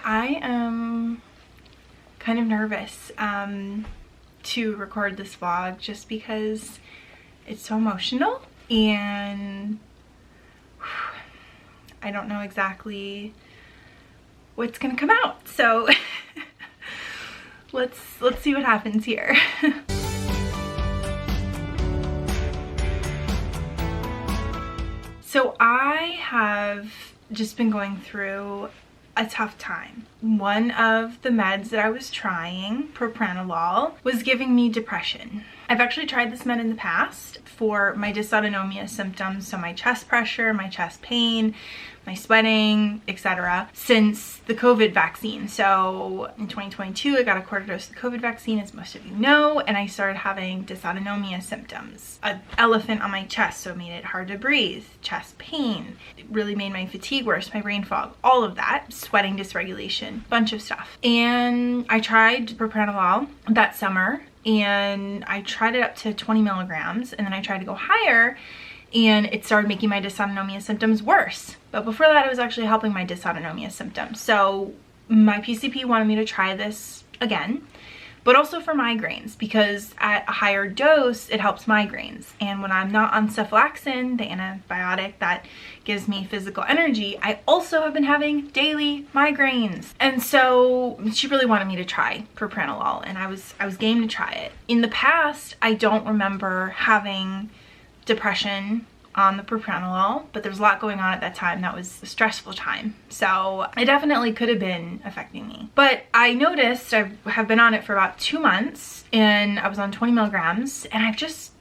I am kind of nervous to record this vlog just because it's so emotional and I don't know exactly what's gonna come out. So let's see what happens here. So I have just been going through a tough time. One of the meds that I was trying, propranolol, was giving me depression. I've actually tried this med in the past for my dysautonomia symptoms, so my chest pressure, my chest pain, my sweating, etc. since the COVID vaccine. So in 2022, I got a quarter dose of the COVID vaccine, as most of you know, and I started having dysautonomia symptoms. An elephant on my chest, so it made it hard to breathe, chest pain. It really made my fatigue worse, my brain fog, all of that, sweating dysregulation, bunch of stuff. And I tried propranolol that summer, and I tried it up to 20 milligrams, and then I tried to go higher, and it started making my dysautonomia symptoms worse. But before that, it was actually helping my dysautonomia symptoms. So my PCP wanted me to try this again, but also for migraines, because at a higher dose, it helps migraines. And when I'm not on cephalexin, the antibiotic that gives me physical energy, I also have been having daily migraines. And so she really wanted me to try propranolol, and I was game to try it. In the past, I don't remember having depression on the propranolol, but there was a lot going on at that time. That was a stressful time, so it definitely could have been affecting me. But I noticed I have been on it for about 2 months, and I was on 20 milligrams, and I've just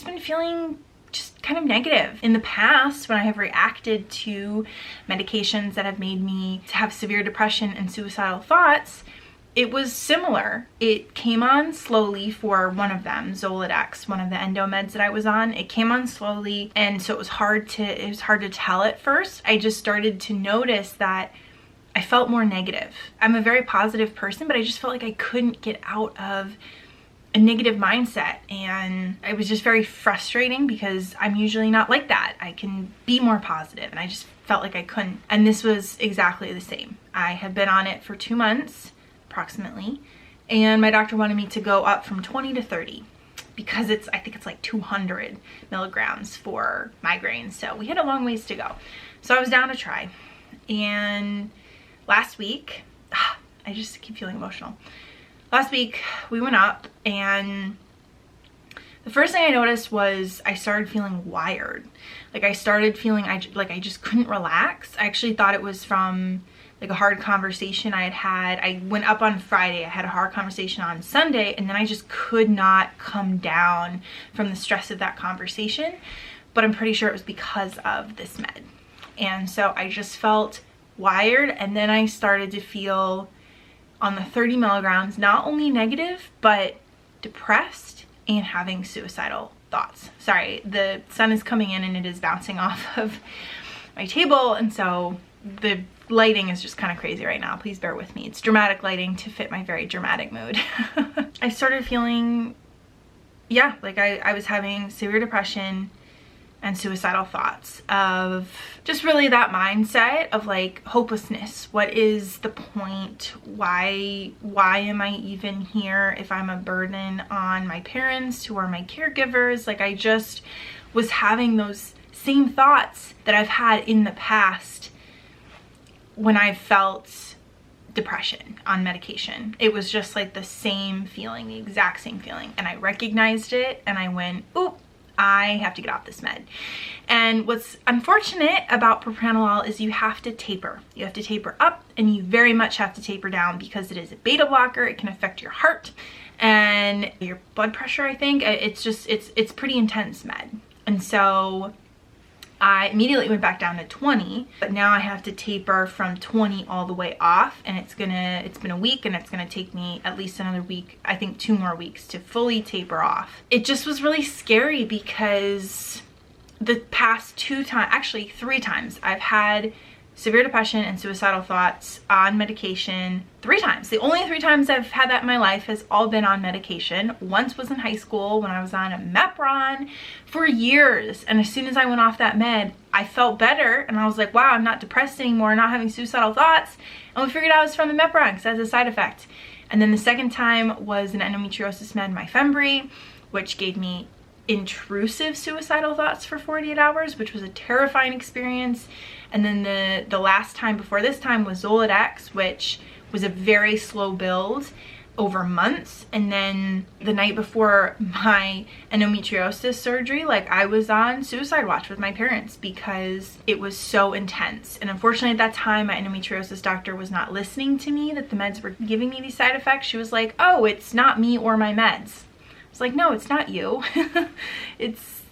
been feeling just kind of negative. In the past, when I have reacted to medications that have made me to have severe depression and suicidal thoughts, it was similar. It came on slowly for one of them, Zoladex, one of the endo meds that I was on. It came on slowly, and so it was hard to tell at first. I just started to notice that I felt more negative. I'm a very positive person, but I just felt like I couldn't get out of a negative mindset, and it was just very frustrating because I'm usually not like that. I can be more positive, and I just felt like I couldn't. And this was exactly the same. I had been on it for 2 months approximately, and my doctor wanted me to go up from 20 to 30 because I think it's like 200 milligrams for migraines. So we had a long ways to go. So I was down to try. And last week, I just keep feeling emotional. Last week we went up, and the first thing I noticed was I started feeling wired. Like I started feeling I just couldn't relax. I actually thought it was from like a hard conversation I had. I went up on Friday, I had a hard conversation on Sunday, and then I just could not come down from the stress of that conversation. But I'm pretty sure it was because of this med. And so I just felt wired, and then I started to feel on the 30 milligrams, not only negative, but depressed and having suicidal thoughts. Sorry, the sun is coming in and it is bouncing off of my table, and so the lighting is just kind of crazy right now. Please bear with me. It's dramatic lighting to fit my very dramatic mood. I started feeling, yeah, like I was having severe depression and suicidal thoughts, of just really that mindset of like hopelessness. What is the point? Why am I even here if I'm a burden on my parents who are my caregivers? Like I just was having those same thoughts that I've had in the past when I felt depression on medication. It was just like the same feeling, the exact same feeling. And I recognized it, and I went, oop, I have to get off this med. And what's unfortunate about propranolol is you have to taper. You have to taper up, and you very much have to taper down because it is a beta blocker. It can affect your heart and your blood pressure, I think. It's pretty intense med. And so I immediately went back down to 20, but now I have to taper from 20 all the way off, and it's been a week, and it's gonna take me at least another week, I think 2 more weeks to fully taper off. It just was really scary because the past 2 times, actually 3 times, I've had severe depression and suicidal thoughts on medication 3 times. The only 3 times I've had that in my life has all been on medication. Once was in high school when I was on a Mepron for years, and as soon as I went off that med, I felt better and I was like, wow, I'm not depressed anymore, not having suicidal thoughts. And we figured out it was from the Mepron because it has a side effect. And then the second time was an endometriosis med, Myfembree, which gave me intrusive suicidal thoughts for 48 hours, which was a terrifying experience. And then the last time before this time was Zoladex, which was a very slow build over months. And then the night before my endometriosis surgery, like, I was on suicide watch with my parents because it was so intense. And unfortunately at that time, my endometriosis doctor was not listening to me, that the meds were giving me these side effects. She was like, oh, it's not me or my meds. I was like, no, it's not you. it's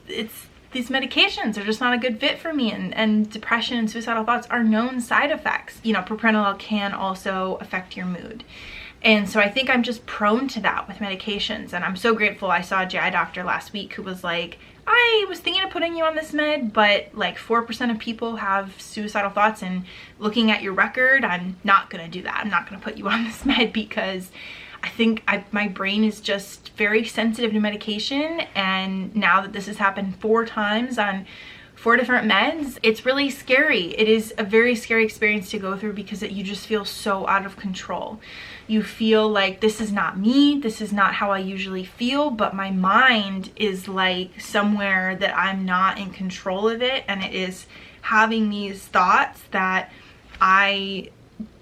these medications are just not a good fit for me, and depression and suicidal thoughts are known side effects. You know, propranolol can also affect your mood. And so I think I'm just prone to that with medications. And I'm so grateful. I saw a GI doctor last week who was like, I was thinking of putting you on this med, but like 4% of people have suicidal thoughts, and looking at your record, I'm not gonna do that. I'm not gonna put you on this med because I think my brain is just very sensitive to medication. And now that this has happened 4 times on 4 different meds, it's really scary. It is a very scary experience to go through because you just feel so out of control. You feel like, this is not me, this is not how I usually feel, but my mind is like somewhere that I'm not in control of it, and it is having these thoughts that I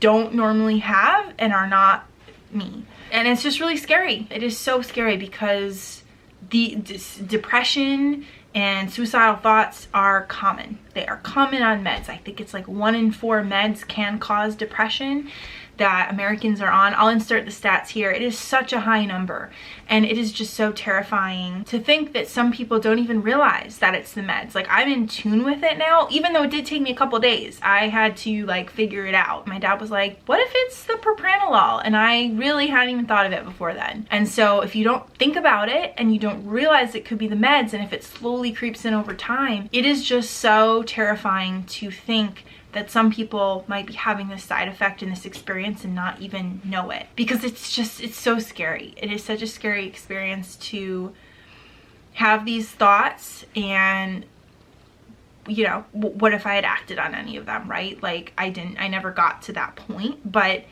don't normally have and are not me. And it's just really scary. It is so scary because depression and suicidal thoughts are common. They are common on meds. I think it's like 1 in 4 meds can cause depression that Americans are on. I'll insert the stats here. It is such a high number, and it is just so terrifying to think that some people don't even realize that it's the meds. Like, I'm in tune with it now, even though it did take me a couple days. I had to like figure it out. My dad was like, what if it's the propranolol? And I really hadn't even thought of it before then. And so if you don't think about it and you don't realize it could be the meds, and if it slowly creeps in over time, it is just so terrifying to think that some people might be having this side effect in this experience and not even know it, because it's so scary. It is such a scary experience to have these thoughts, and you know, what if I had acted on any of them, right? Like, I never got to that point, but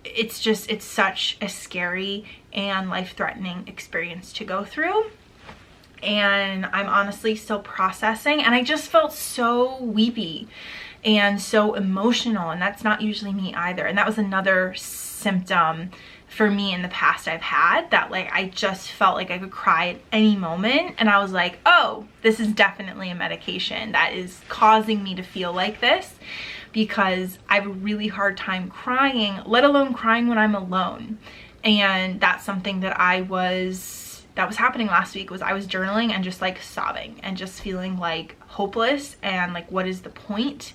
it's such a scary and life-threatening experience to go through. And I'm honestly still processing, and I just felt so weepy and so emotional, and that's not usually me either. And that was another symptom for me in the past I've had, that like I just felt like I could cry at any moment, and I was like, oh, this is definitely a medication that is causing me to feel like this, because I have a really hard time crying, let alone crying when I'm alone. And that's something that was happening last week. Was I was journaling and just like sobbing and just feeling like hopeless, and like, what is the point,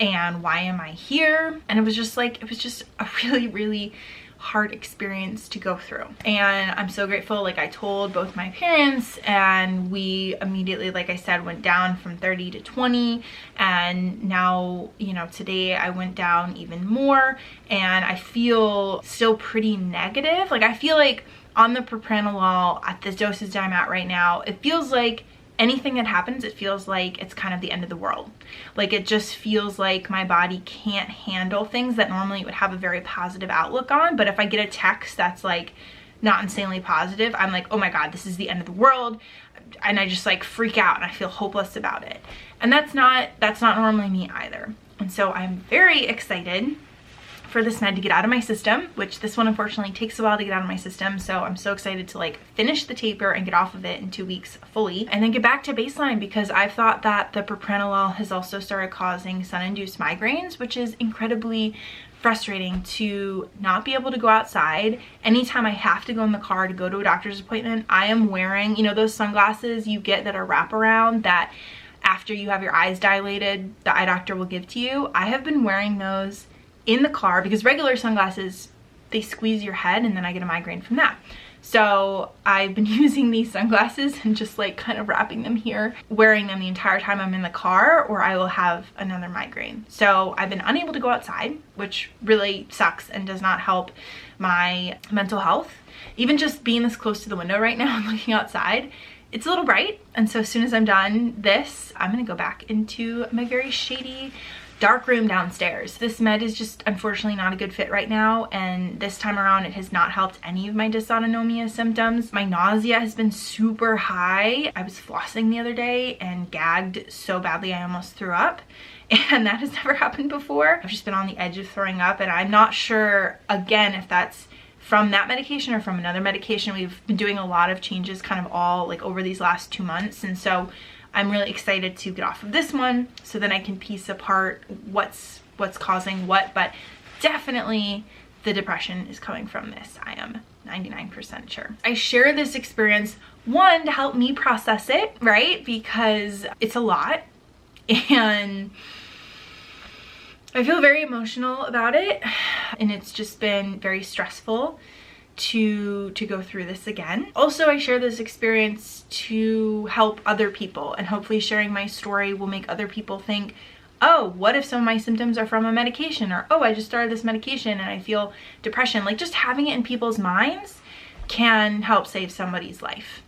and why am I here? And it was just a really, really hard experience to go through. And I'm so grateful. Like, I told both my parents, and we immediately, like I said, went down from 30 to 20. And now, you know, today I went down even more, and I feel still pretty negative. Like, I feel like on the propranolol at the dosage that I'm at right now, it feels like anything that happens, it feels like it's kind of the end of the world. Like, it just feels like my body can't handle things that normally it would have a very positive outlook on. But if I get a text that's like not insanely positive, I'm like, oh my God, this is the end of the world. And I just like freak out, and I feel hopeless about it. And that's not normally me either. And so I'm very excited for this med to get out of my system, which this one unfortunately takes a while to get out of my system. So I'm so excited to like finish the taper and get off of it in 2 weeks fully, and then get back to baseline, because I've thought that the propranolol has also started causing sun-induced migraines, which is incredibly frustrating to not be able to go outside. Anytime I have to go in the car to go to a doctor's appointment, I am wearing, you know, those sunglasses you get that are wraparound that after you have your eyes dilated, the eye doctor will give to you. I have been wearing those in the car because regular sunglasses, they squeeze your head, and then I get a migraine from that. So I've been using these sunglasses and just like kind of wrapping them here, wearing them the entire time I'm in the car, or I will have another migraine. So I've been unable to go outside, which really sucks and does not help my mental health. Even just being this close to the window right now and looking outside it's a little bright, and so as soon as I'm done this, I'm gonna go back into my very shady dark room downstairs. This med is just unfortunately not a good fit right now, and this time around it has not helped any of my dysautonomia symptoms. My nausea has been super high. I was flossing the other day and gagged so badly I almost threw up, and that has never happened before. I've just been on the edge of throwing up, and I'm not sure again if that's from that medication or from another medication. We've been doing a lot of changes kind of all like over these last 2 months, and so I'm really excited to get off of this one so then I can piece apart what's causing what, but definitely the depression is coming from this. I am 99% sure. I share this experience, one, to help me process it, right? Because it's a lot, and I feel very emotional about it, and it's just been very stressful to go through this again. Also, I share this experience to help other people, and hopefully sharing my story will make other people think, oh, what if some of my symptoms are from a medication, or oh, I just started this medication and I feel depression. Like, just having it in people's minds can help save somebody's life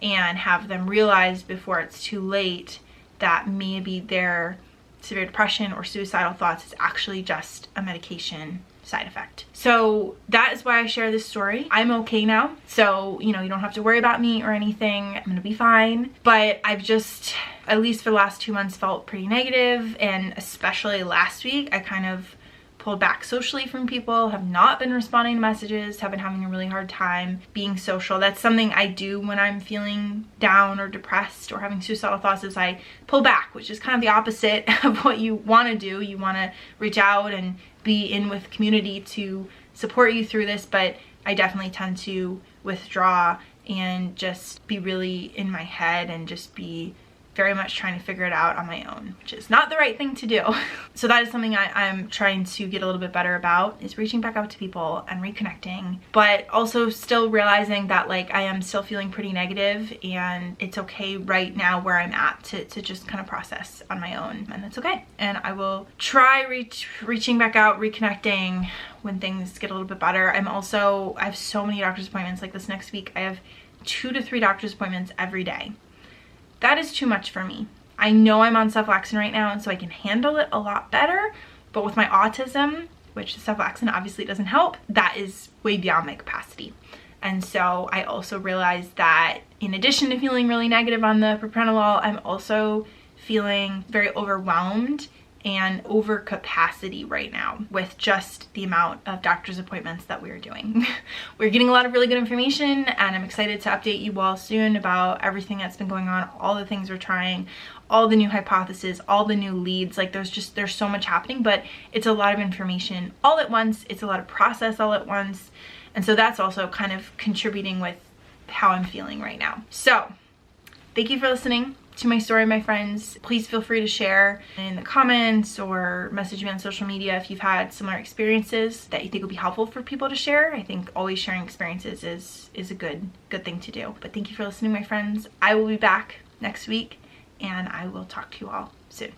and have them realize before it's too late that maybe their severe depression or suicidal thoughts is actually just a medication side effect. So that is why I share this story. I'm okay now, so you know, you don't have to worry about me or anything. I'm gonna be fine. But I've just, at least for the last 2 months, felt pretty negative, and especially last week I kind of pulled back socially from people, have not been responding to messages, have been having a really hard time being social. That's something I do when I'm feeling down or depressed or having suicidal thoughts, is I pull back, which is kind of the opposite of what you want to do. You want to reach out and be in with community to support you through this, but I definitely tend to withdraw and just be really in my head and just be very much trying to figure it out on my own, which is not the right thing to do. So that is something I'm trying to get a little bit better about, is reaching back out to people and reconnecting, but also still realizing that like I am still feeling pretty negative, and it's okay right now where I'm at to just kind of process on my own, and that's okay. And I will try reaching back out, reconnecting when things get a little bit better. I have so many doctor's appointments. Like this next week I have 2 to 3 doctor's appointments every day. That is too much for me. I know I'm on cephalexin right now, and so I can handle it a lot better, but with my autism, which the cephalexin obviously doesn't help, that is way beyond my capacity. And so I also realized that in addition to feeling really negative on the propranolol, I'm also feeling very overwhelmed and over capacity right now with just the amount of doctor's appointments that we're doing. We're getting a lot of really good information, and I'm excited to update you all soon about everything that's been going on, all the things we're trying, all the new hypotheses, all the new leads. Like there's so much happening, but it's a lot of information all at once. It's a lot of process all at once. And so that's also kind of contributing with how I'm feeling right now. So thank you for listening to my story, my friends. Please feel free to share in the comments or message me on social media if you've had similar experiences that you think would be helpful for people to share. I think always sharing experiences is a good thing to do. But thank you for listening, my friends. I will be back next week, and I will talk to you all soon.